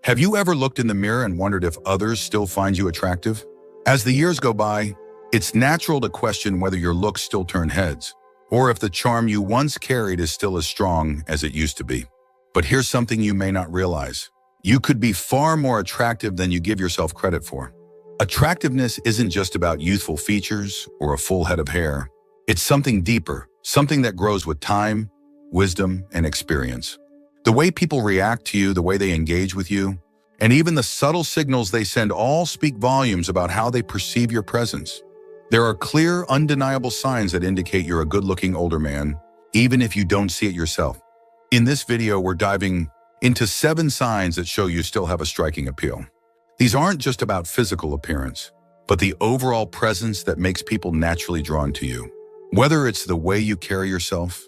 Have you ever looked in the mirror and wondered if others still find you attractive? As the years go by, it's natural to question whether your looks still turn heads, or if the charm you once carried is still as strong as it used to be. But here's something you may not realize. You could be far more attractive than you give yourself credit for. Attractiveness isn't just about youthful features or a full head of hair. It's something deeper, something that grows with time, wisdom, and experience. The way people react to you, the way they engage with you, and even the subtle signals they send all speak volumes about how they perceive your presence. There are clear, undeniable signs that indicate you're a good-looking older man, even if you don't see it yourself. In this video, we're diving into 7 signs that show you still have a striking appeal. These aren't just about physical appearance, but the overall presence that makes people naturally drawn to you. Whether it's the way you carry yourself,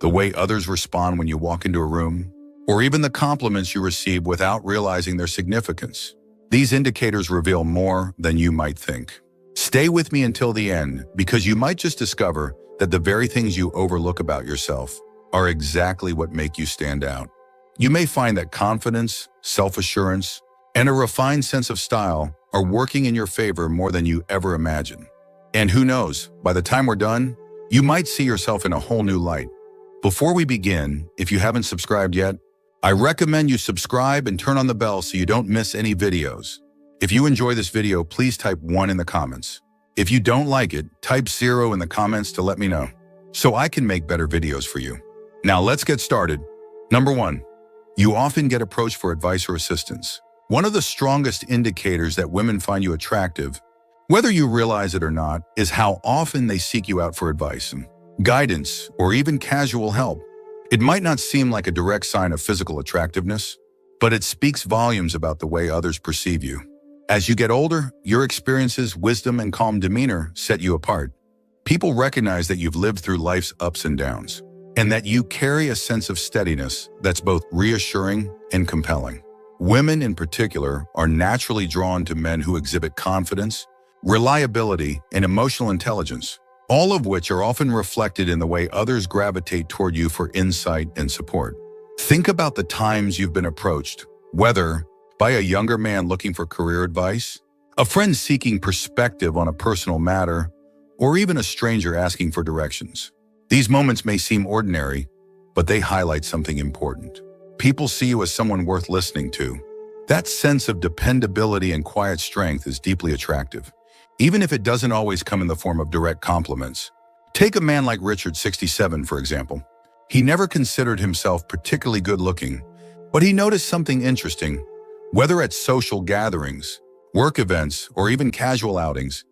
the way others respond when you walk into a room, or even the compliments you receive without realizing their significance. These indicators reveal more than you might think. Stay with me until the end, because you might just discover that the very things you overlook about yourself are exactly what make you stand out. You may find that confidence, self-assurance, and a refined sense of style are working in your favor more than you ever imagined. And who knows, by the time we're done, you might see yourself in a whole new light. Before we begin, if you haven't subscribed yet, I recommend you subscribe and turn on the bell so you don't miss any videos. If you enjoy this video, please type 1 in the comments. If you don't like it, type 0 in the comments to let me know, so I can make better videos for you. Now let's get started. Number 1, you often get approached for advice or assistance. One of the strongest indicators that women find you attractive, whether you realize it or not, is how often they seek you out for advice, guidance, or even casual help. It might not seem like a direct sign of physical attractiveness, but it speaks volumes about the way others perceive you. As you get older, your experiences, wisdom, and calm demeanor set you apart. People recognize that you've lived through life's ups and downs, and that you carry a sense of steadiness that's both reassuring and compelling. Women in particular are naturally drawn to men who exhibit confidence, reliability, and emotional intelligence, all of which are often reflected in the way others gravitate toward you for insight and support. Think about the times you've been approached, whether by a younger man looking for career advice, a friend seeking perspective on a personal matter, or even a stranger asking for directions. These moments may seem ordinary, but they highlight something important. People see you as someone worth listening to. That sense of dependability and quiet strength is deeply attractive, even if it doesn't always come in the form of direct compliments. Take a man like Richard, 67, for example. He never considered himself particularly good-looking, but he noticed something interesting. Whether at social gatherings, work events, or even casual outings,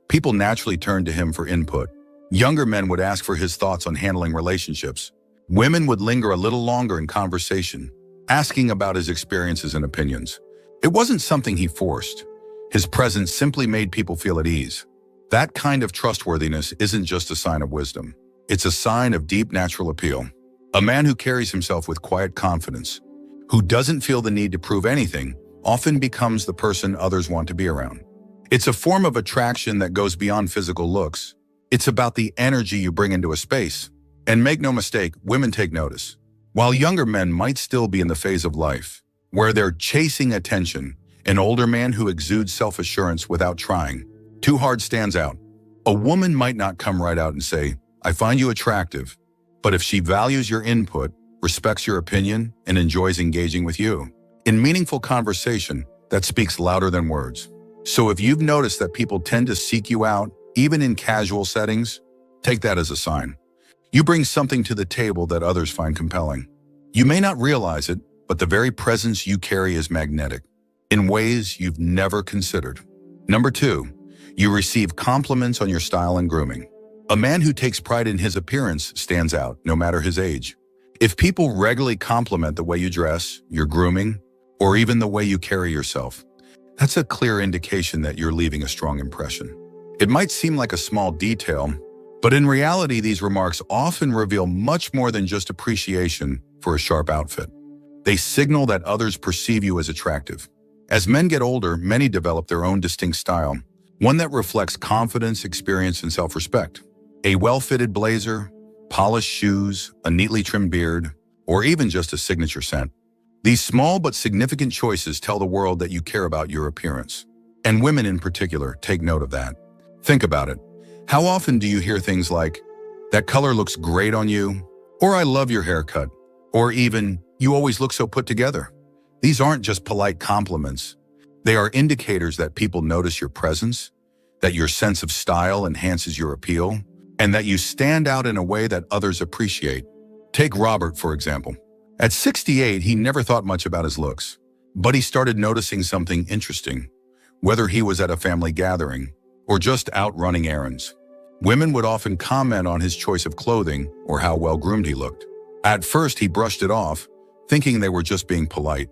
people naturally turned to him for input. Younger men would ask for his thoughts on handling relationships. Women would linger a little longer in conversation, asking about his experiences and opinions. It wasn't something he forced. His presence simply made people feel at ease. That kind of trustworthiness isn't just a sign of wisdom. It's a sign of deep natural appeal. A man who carries himself with quiet confidence, who doesn't feel the need to prove anything, often becomes the person others want to be around. It's a form of attraction that goes beyond physical looks. It's about the energy you bring into a space. And make no mistake, women take notice. While younger men might still be in the phase of life where they're chasing attention, an older man who exudes self-assurance without trying too hard stands out. A woman might not come right out and say, "I find you attractive," but if she values your input, respects your opinion, and enjoys engaging with you in meaningful conversation, that speaks louder than words. So if you've noticed that people tend to seek you out, even in casual settings, take that as a sign. You bring something to the table that others find compelling. You may not realize it, but the very presence you carry is magnetic, in ways you've never considered. Number 2, you receive compliments on your style and grooming. A man who takes pride in his appearance stands out, no matter his age. If people regularly compliment the way you dress, your grooming, or even the way you carry yourself, that's a clear indication that you're leaving a strong impression. It might seem like a small detail, but in reality, these remarks often reveal much more than just appreciation for a sharp outfit. They signal that others perceive you as attractive. As men get older, many develop their own distinct style, one that reflects confidence, experience, and self-respect. A well-fitted blazer, polished shoes, a neatly trimmed beard, or even just a signature scent. These small but significant choices tell the world that you care about your appearance. And women in particular take note of that. Think about it. How often do you hear things like, "That color looks great on you," or "I love your haircut," or even, "You always look so put together"? These aren't just polite compliments. They are indicators that people notice your presence, that your sense of style enhances your appeal, and that you stand out in a way that others appreciate. Take Robert, for example. At 68, he never thought much about his looks, but he started noticing something interesting, whether he was at a family gathering or just out running errands. Women would often comment on his choice of clothing or how well-groomed he looked. At first, he brushed it off, thinking they were just being polite.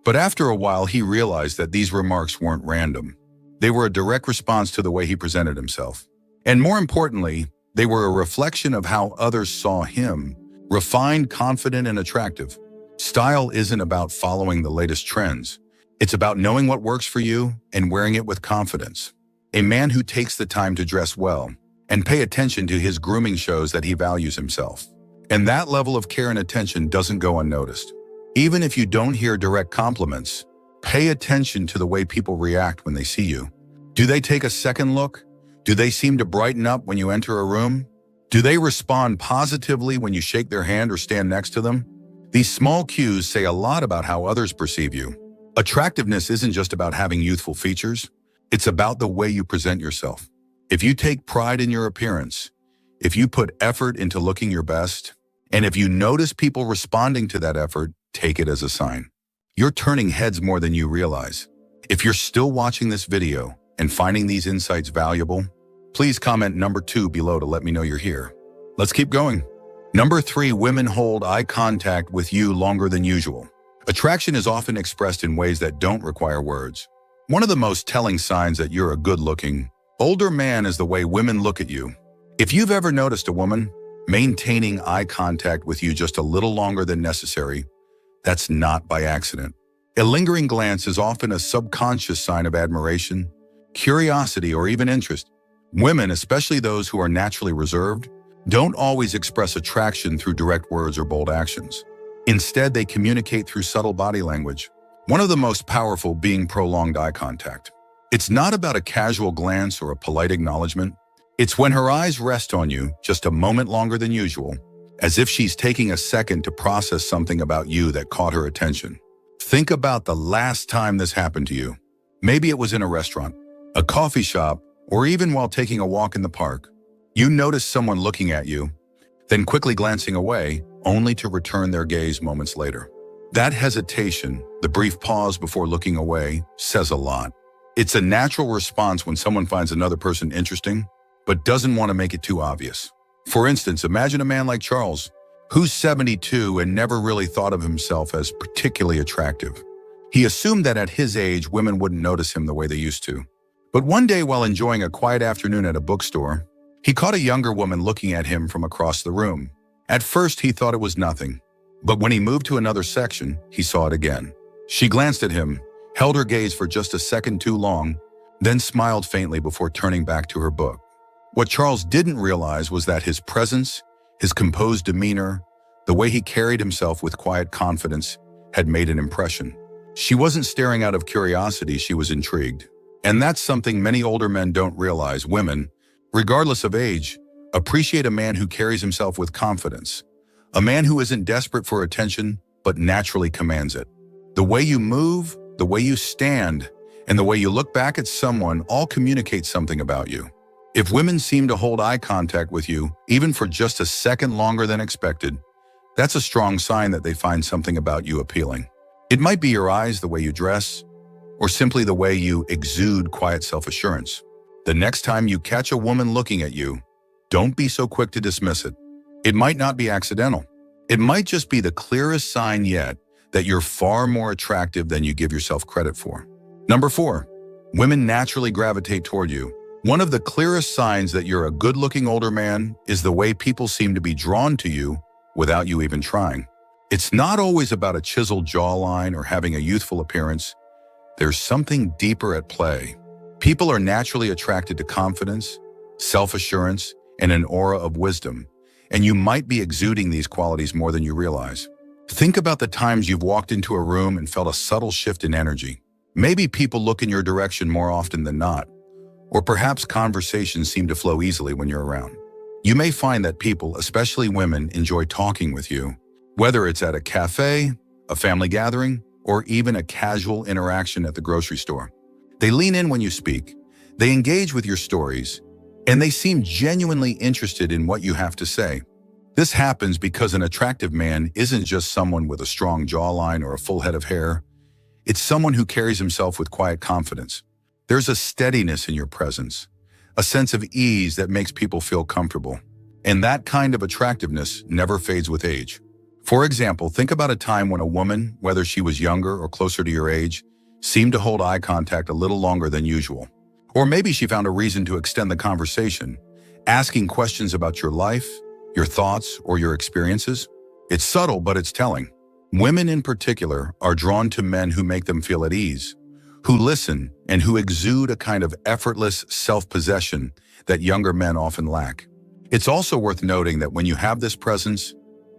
But after a while, he realized that these remarks weren't random. They were a direct response to the way he presented himself. And more importantly, they were a reflection of how others saw him: refined, confident, and attractive. Style isn't about following the latest trends. It's about knowing what works for you and wearing it with confidence. A man who takes the time to dress well and pay attention to his grooming shows that he values himself. And that level of care and attention doesn't go unnoticed. Even if you don't hear direct compliments, pay attention to the way people react when they see you. Do they take a second look? Do they seem to brighten up when you enter a room? Do they respond positively when you shake their hand or stand next to them? These small cues say a lot about how others perceive you. Attractiveness isn't just about having youthful features. It's about the way you present yourself. If you take pride in your appearance, if you put effort into looking your best, and if you notice people responding to that effort, take it as a sign. You're turning heads more than you realize. If you're still watching this video and finding these insights valuable, please comment number 2 below to let me know you're here. Let's keep going. Number 3, women hold eye contact with you longer than usual. Attraction is often expressed in ways that don't require words. One of the most telling signs that you're a good-looking, older man is the way women look at you. If you've ever noticed a woman maintaining eye contact with you just a little longer than necessary, that's not by accident. A lingering glance is often a subconscious sign of admiration, curiosity, or even interest. Women, especially those who are naturally reserved, don't always express attraction through direct words or bold actions. Instead, they communicate through subtle body language, one of the most powerful being prolonged eye contact. It's not about a casual glance or a polite acknowledgement. It's when her eyes rest on you just a moment longer than usual, as if she's taking a second to process something about you that caught her attention. Think about the last time this happened to you. Maybe it was in a restaurant, a coffee shop, or even while taking a walk in the park. You noticed someone looking at you, then quickly glancing away, only to return their gaze moments later. That hesitation, the brief pause before looking away, says a lot. It's a natural response when someone finds another person interesting, but doesn't want to make it too obvious. For instance, imagine a man like Charles, who's 72 and never really thought of himself as particularly attractive. He assumed that at his age, women wouldn't notice him the way they used to. But one day, while enjoying a quiet afternoon at a bookstore, he caught a younger woman looking at him from across the room. At first, he thought it was nothing, but when he moved to another section, he saw it again. She glanced at him, held her gaze for just a second too long, then smiled faintly before turning back to her book. What Charles didn't realize was that his presence, his composed demeanor, the way he carried himself with quiet confidence, had made an impression. She wasn't staring out of curiosity, she was intrigued. And that's something many older men don't realize. Women, regardless of age, appreciate a man who carries himself with confidence, a man who isn't desperate for attention, but naturally commands it. The way you move, the way you stand, and the way you look back at someone all communicate something about you. If women seem to hold eye contact with you, even for just a second longer than expected, that's a strong sign that they find something about you appealing. It might be your eyes, the way you dress, or simply the way you exude quiet self-assurance. The next time you catch a woman looking at you, don't be so quick to dismiss it. It might not be accidental. It might just be the clearest sign yet that you're far more attractive than you give yourself credit for. Number 4, women naturally gravitate toward you. One of the clearest signs that you're a good-looking older man is the way people seem to be drawn to you without you even trying. It's not always about a chiseled jawline or having a youthful appearance. There's something deeper at play. People are naturally attracted to confidence, self-assurance, and an aura of wisdom, and you might be exuding these qualities more than you realize. Think about the times you've walked into a room and felt a subtle shift in energy. Maybe people look in your direction more often than not, or perhaps conversations seem to flow easily when you're around. You may find that people, especially women, enjoy talking with you, whether it's at a cafe, a family gathering, or even a casual interaction at the grocery store. They lean in when you speak, they engage with your stories, and they seem genuinely interested in what you have to say. This happens because an attractive man isn't just someone with a strong jawline or a full head of hair. It's someone who carries himself with quiet confidence. There's a steadiness in your presence, a sense of ease that makes people feel comfortable. And that kind of attractiveness never fades with age. For example, think about a time when a woman, whether she was younger or closer to your age, seemed to hold eye contact a little longer than usual. Or maybe she found a reason to extend the conversation, asking questions about your life, your thoughts, or your experiences. It's subtle, but it's telling. Women in particular are drawn to men who make them feel at ease, who listen, and who exude a kind of effortless self-possession that younger men often lack. It's also worth noting that when you have this presence,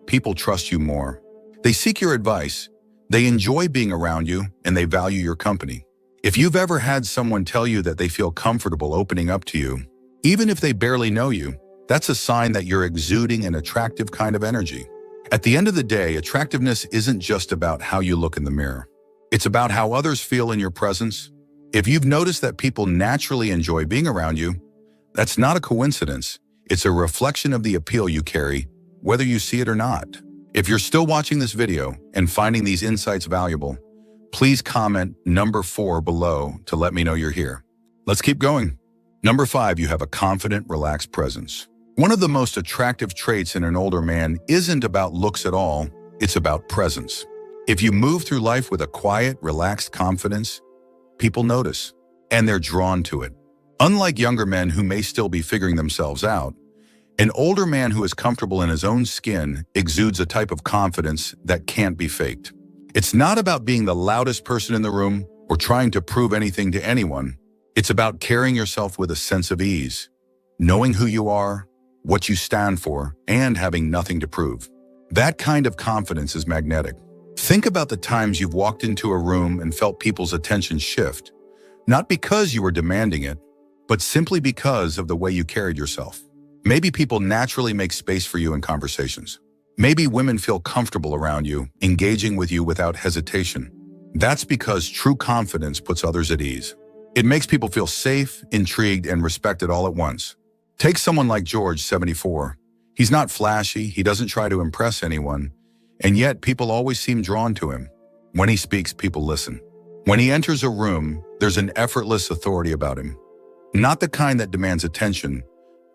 people trust you more. They seek your advice, they enjoy being around you, and they value your company. If you've ever had someone tell you that they feel comfortable opening up to you, even if they barely know you, that's a sign that you're exuding an attractive kind of energy. At the end of the day, attractiveness isn't just about how you look in the mirror. It's about how others feel in your presence. If you've noticed that people naturally enjoy being around you, that's not a coincidence. It's a reflection of the appeal you carry, whether you see it or not. If you're still watching this video and finding these insights valuable, please comment number 4 below to let me know you're here. Let's keep going. Number 5, you have a confident, relaxed presence. One of the most attractive traits in an older man isn't about looks at all, it's about presence. If you move through life with a quiet, relaxed confidence, people notice, and they're drawn to it. Unlike younger men who may still be figuring themselves out, an older man who is comfortable in his own skin exudes a type of confidence that can't be faked. It's not about being the loudest person in the room or trying to prove anything to anyone. It's about carrying yourself with a sense of ease, knowing who you are, what you stand for, and having nothing to prove. That kind of confidence is magnetic. Think about the times you've walked into a room and felt people's attention shift, not because you were demanding it, but simply because of the way you carried yourself. Maybe people naturally make space for you in conversations. Maybe women feel comfortable around you, engaging with you without hesitation. That's because true confidence puts others at ease. It makes people feel safe, intrigued, and respected all at once. Take someone like George, 74. He's not flashy, he doesn't try to impress anyone, and yet people always seem drawn to him. When he speaks, people listen. When he enters a room, there's an effortless authority about him. Not the kind that demands attention,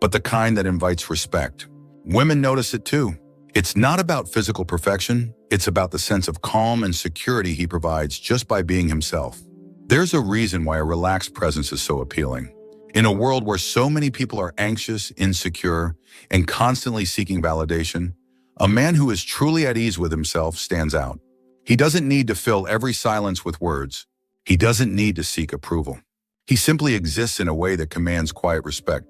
but the kind that invites respect. Women notice it too. It's not about physical perfection, it's about the sense of calm and security he provides just by being himself. There's a reason why a relaxed presence is so appealing. In a world where so many people are anxious, insecure, and constantly seeking validation, a man who is truly at ease with himself stands out. He doesn't need to fill every silence with words. He doesn't need to seek approval. He simply exists in a way that commands quiet respect.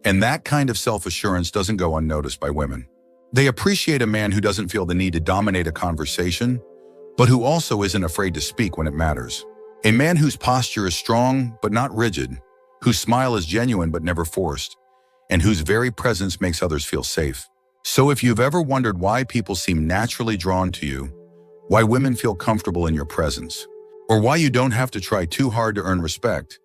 And that kind of self-assurance doesn't go unnoticed by women. They appreciate a man who doesn't feel the need to dominate a conversation, but who also isn't afraid to speak when it matters. A man whose posture is strong but not rigid, whose smile is genuine but never forced, and whose very presence makes others feel safe. So if you've ever wondered why people seem naturally drawn to you, why women feel comfortable in your presence, or why you don't have to try too hard to earn respect,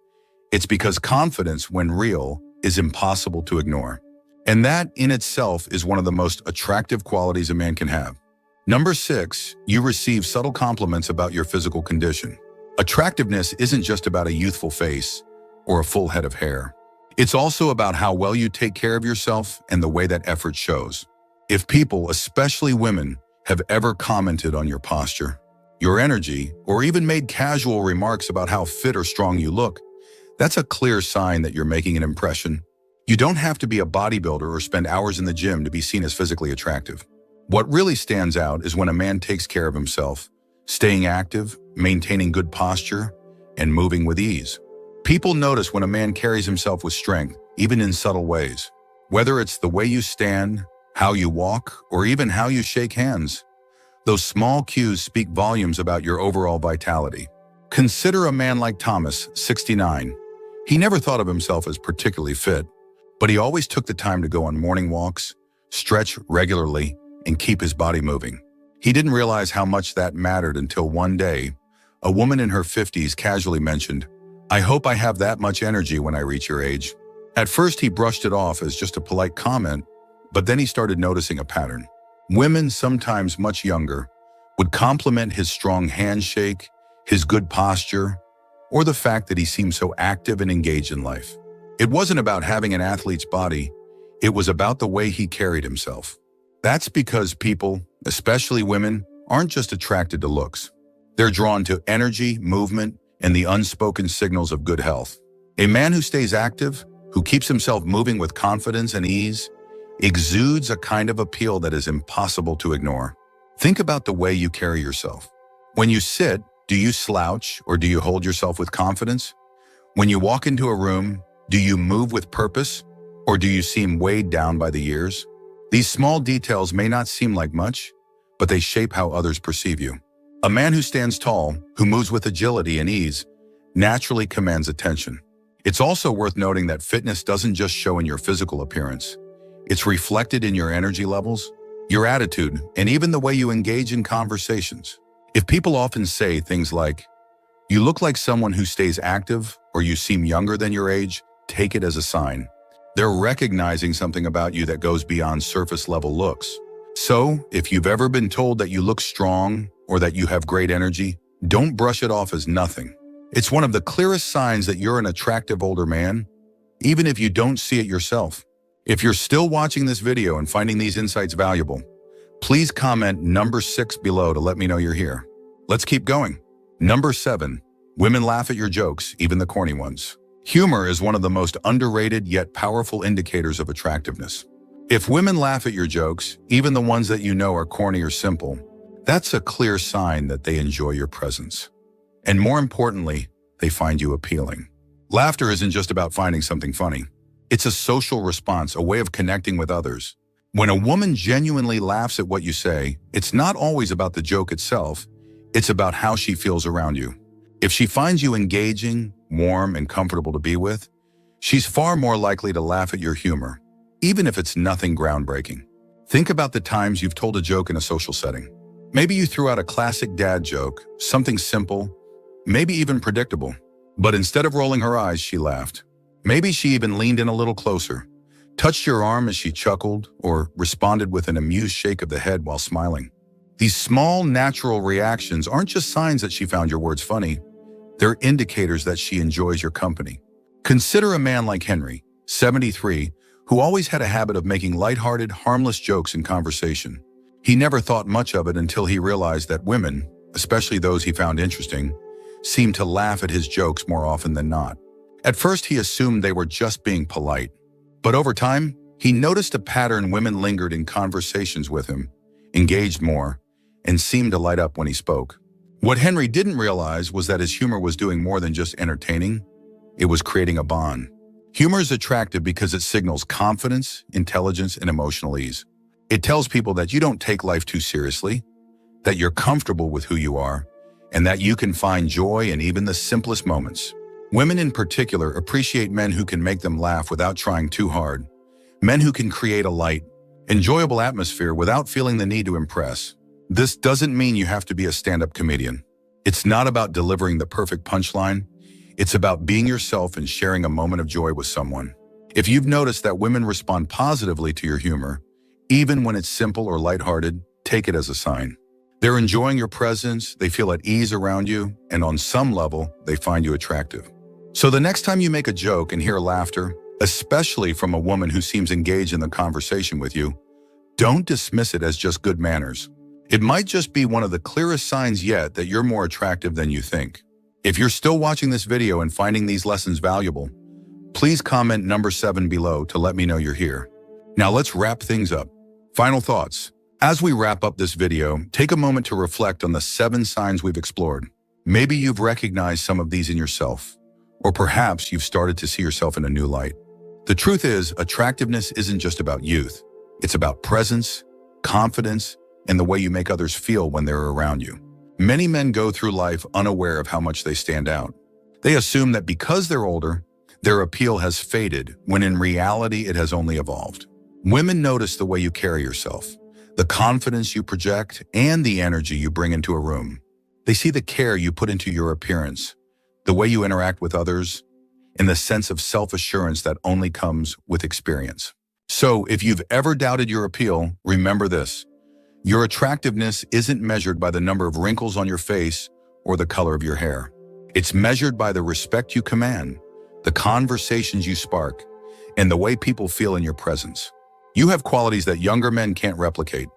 it's because confidence, when real, is impossible to ignore. And that in itself is one of the most attractive qualities a man can have. Number 6, you receive subtle compliments about your physical condition. Attractiveness isn't just about a youthful face or a full head of hair. It's also about how well you take care of yourself and the way that effort shows. If people, especially women, have ever commented on your posture, your energy, or even made casual remarks about how fit or strong you look, that's a clear sign that you're making an impression. You don't have to be a bodybuilder or spend hours in the gym to be seen as physically attractive. What really stands out is when a man takes care of himself, staying active, maintaining good posture, and moving with ease. People notice when a man carries himself with strength, even in subtle ways. Whether it's the way you stand, how you walk, or even how you shake hands, Those small cues speak volumes about your overall vitality. Consider a man like Thomas, 69. He never thought of himself as particularly fit, but he always took the time to go on morning walks, stretch regularly, and keep his body moving. He didn't realize how much that mattered until one day, a woman in her 50s casually mentioned, "I hope I have that much energy when I reach your age." At first, he brushed it off as just a polite comment, but then he started noticing a pattern. Women, sometimes much younger, would compliment his strong handshake, his good posture, or the fact that he seemed so active and engaged in life. It wasn't about having an athlete's body, it was about the way he carried himself. That's because people, especially women, aren't just attracted to looks. They're drawn to energy, movement, and the unspoken signals of good health. A man who stays active, who keeps himself moving with confidence and ease, exudes a kind of appeal that is impossible to ignore. Think about the way you carry yourself. When you sit, do you slouch or do you hold yourself with confidence? When you walk into a room, do you move with purpose or do you seem weighed down by the years? These small details may not seem like much, but they shape how others perceive you. A man who stands tall, who moves with agility and ease, naturally commands attention. It's also worth noting that fitness doesn't just show in your physical appearance. It's reflected in your energy levels, your attitude, and even the way you engage in conversations. If people often say things like, "You look like someone who stays active," or "You seem younger than your age," take it as a sign. They're recognizing something about you that goes beyond surface-level looks. So, if you've ever been told that you look strong or that you have great energy, don't brush it off as nothing. It's one of the clearest signs that you're an attractive older man, even if you don't see it yourself. If you're still watching this video and finding these insights valuable, please comment number 6 below to let me know you're here. Let's keep going. Number 7, women laugh at your jokes, even the corny ones. Humor is one of the most underrated yet powerful indicators of attractiveness. If women laugh at your jokes, even the ones that you know are corny or simple, that's a clear sign that they enjoy your presence. And more importantly, they find you appealing. Laughter isn't just about finding something funny. It's a social response, a way of connecting with others. When a woman genuinely laughs at what you say, it's not always about the joke itself, it's about how she feels around you. If she finds you engaging, warm, and comfortable to be with, she's far more likely to laugh at your humor, even if it's nothing groundbreaking. Think about the times you've told a joke in a social setting. Maybe you threw out a classic dad joke, something simple, maybe even predictable, but instead of rolling her eyes, she laughed. Maybe she even leaned in a little closer, touched your arm as she chuckled, or responded with an amused shake of the head while smiling. These small, natural reactions aren't just signs that she found your words funny. They're indicators that she enjoys your company. Consider a man like Henry, 73, who always had a habit of making lighthearted, harmless jokes in conversation. He never thought much of it until he realized that women, especially those he found interesting, seemed to laugh at his jokes more often than not. At first, he assumed they were just being polite. But over time, he noticed a pattern: women lingered in conversations with him, engaged more, and seemed to light up when he spoke. What Henry didn't realize was that his humor was doing more than just entertaining. It was creating a bond. Humor is attractive because it signals confidence, intelligence, and emotional ease. It tells people that you don't take life too seriously, that you're comfortable with who you are, and that you can find joy in even the simplest moments. Women in particular appreciate men who can make them laugh without trying too hard, men who can create a light, enjoyable atmosphere without feeling the need to impress. This doesn't mean you have to be a stand-up comedian. It's not about delivering the perfect punchline. It's about being yourself and sharing a moment of joy with someone. If you've noticed that women respond positively to your humor, even when it's simple or lighthearted, take it as a sign. They're enjoying your presence, they feel at ease around you, and on some level, they find you attractive. So the next time you make a joke and hear laughter, especially from a woman who seems engaged in the conversation with you, don't dismiss it as just good manners. It might just be one of the clearest signs yet that you're more attractive than you think. If you're still watching this video and finding these lessons valuable, please comment number 7 below to let me know you're here. Now let's wrap things up. Final thoughts. As we wrap up this video, take a moment to reflect on the 7 signs we've explored. Maybe you've recognized some of these in yourself, or perhaps you've started to see yourself in a new light. The truth is, attractiveness isn't just about youth. It's about presence, confidence, and the way you make others feel when they're around you. Many men go through life unaware of how much they stand out. They assume that because they're older, their appeal has faded, when in reality it has only evolved. Women notice the way you carry yourself, the confidence you project, and the energy you bring into a room. They see the care you put into your appearance, the way you interact with others, and the sense of self-assurance that only comes with experience. So, if you've ever doubted your appeal, remember this. Your attractiveness isn't measured by the number of wrinkles on your face or the color of your hair. It's measured by the respect you command, the conversations you spark, and the way people feel in your presence. You have qualities that younger men can't replicate: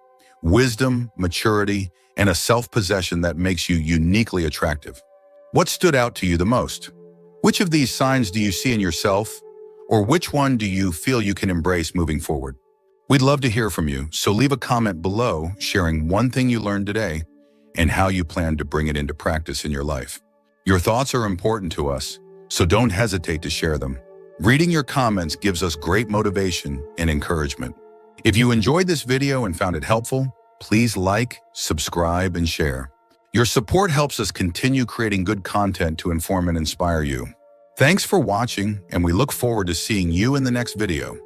wisdom, maturity, and a self-possession that makes you uniquely attractive. What stood out to you the most? Which of these signs do you see in yourself, or which one do you feel you can embrace moving forward? We'd love to hear from you, so leave a comment below sharing one thing you learned today and how you plan to bring it into practice in your life. Your thoughts are important to us, so don't hesitate to share them. Reading your comments gives us great motivation and encouragement. If you enjoyed this video and found it helpful, please like, subscribe, and share. Your support helps us continue creating good content to inform and inspire you. Thanks for watching, and we look forward to seeing you in the next video.